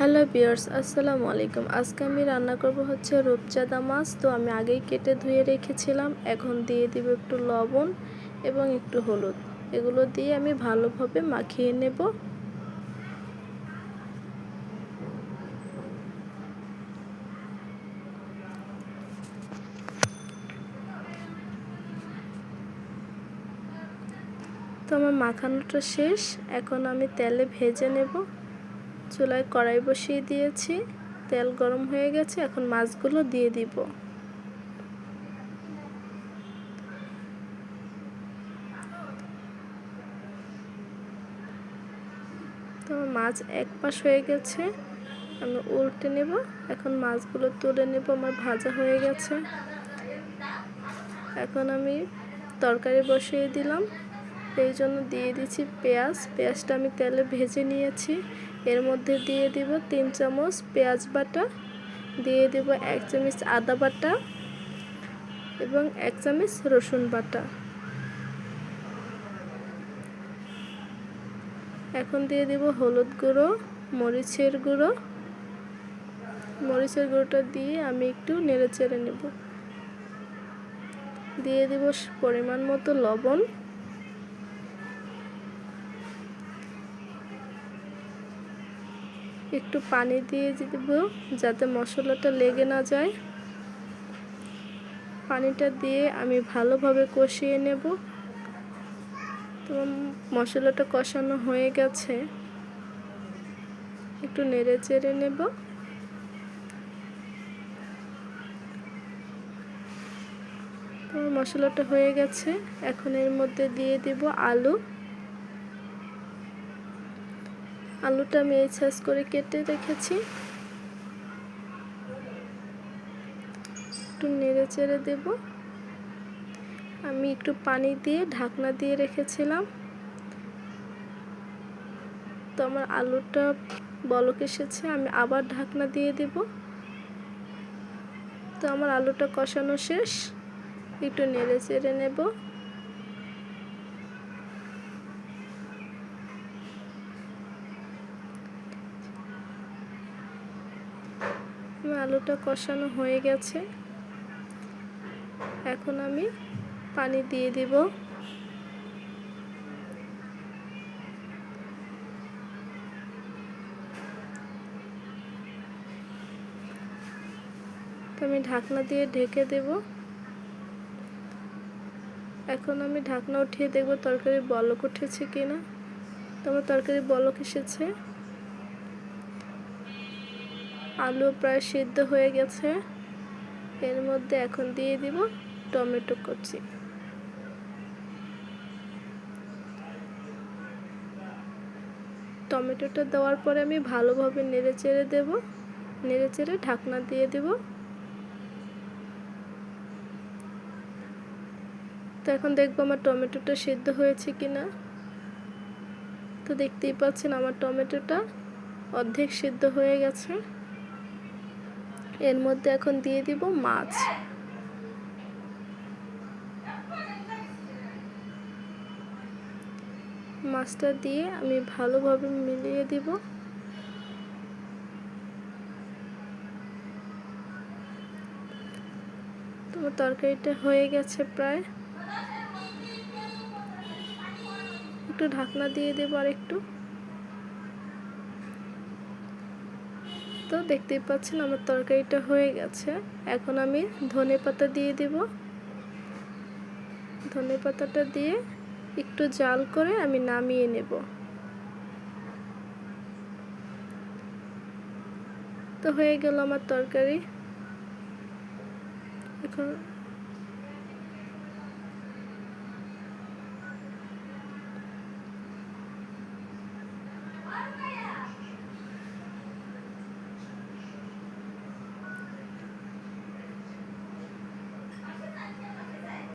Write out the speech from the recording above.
Hello viewers, আসসালামু আলাইকুম। আজকে আমি রান্না করব হচ্ছে রূপচাঁদা মাছ। তো আমি আগেই কেটে ধুয়ে রেখেছিলাম। এখন দিয়ে দিব একটু লবণ এবং একটু হলুদ। এগুলো দিয়ে আমি ভালোভাবে মাখিয়ে নেব। তো আমার মাখানোটা শেষ। এখন আমি তেলে ভেজে নেব। চুলায় কড়াই বসিয়ে দিয়েছি, তেল গরম হয়ে গেছে। এখন মাছগুলো দিয়ে দিব। তো মাছ এক পাশ হয়ে গেছে, আমি উল্টে নেব। এখন মাছগুলো তুলে নেব, আমার ভাজা হয়ে গেছে। এখন আমি তরকারি বসিয়ে দিলাম। এই জন্য দিয়ে দিচ্ছি পেঁয়াজটা আমি তেলে ভেজে নিয়েছি। এর মধ্যে দিয়ে দিব 3 চামচ পেঁয়াজ বাটা, দিয়ে দিব 1 চামচ আদা বাটা এবং 1 চামচ রসুন বাটা। এখন দিয়ে দিব হলুদ গুঁড়ো, মরিচের গুঁড়োটা দিয়ে আমি একটু নেড়েচেড়ে নেব। দিয়ে দিব পরিমাণ মতো লবণ। একটু পানি দিয়ে দিব যাতে মশলাটা লেগে না যায়। পানিটা দিয়ে আমি ভালোভাবে কষিয়ে নেব। তো মশলাটা কষানো হয়ে গেছে, একটু নেড়ে চেড়ে নেব। তো মশলাটা হয়ে গেছে। এখন এর মধ্যে দিয়ে দিব আলুটা আমি এই সাইজ করে কেটে রেখেছি। একটু নেড়ে চেড়ে দেব। আমি একটু পানি দিয়ে ঢাকনা দিয়ে রেখেছিলাম। তো আমার আলুটা বলক এসেছে, আমি আবার ঢাকনা দিয়ে দেব। তো আমার আলুটা কষানো শেষ, একটু নেড়ে চেড়ে নেব। আলুটা কষানো হয়ে গেছে। এখন আমি পানি দিয়ে দিব। তো আমি ঢাকনা দিয়ে ঢেকে দেব। এখন আমি ঢাকনা উঠিয়ে দেখব তরকারি বলক উঠেছে কিনা। তো আমার তরকারি বলক এসেছে, আলু প্রায় সিদ্ধ হয়ে গেছে। এর মধ্যে এখন দিয়ে দিব টমেটো কুচি। টমেটোটা দেওয়ার পরে আমি ভালোভাবে নেড়ে চেড়ে দেব। নেড়ে চেড়ে ঢাকনা দিয়ে দেব। তো এখন দেখবো আমার টমেটোটা সিদ্ধ হয়েছে কিনা। তো দেখতেই পাচ্ছেন আমার টমেটোটা অর্ধেক সিদ্ধ হয়ে গেছে। এর মধ্যে এখন দিয়ে দিব মাছটা দিয়ে আমি ভালোভাবে মিলিয়ে দিব। তোমার তরকারিটা হয়ে গেছে প্রায়। একটু ঢাকনা দিয়ে দেব আর একটু। তো দেখতেই পাচ্ছেন আমার তরকারিটা হয়ে গেছে। এখন আমি ধনেপাতা দিয়ে দেব। ধনেপাতাটা দিয়ে একটু জাল করে আমি নামিয়ে নেব। তো হয়ে গেল আমার তরকারি। এখন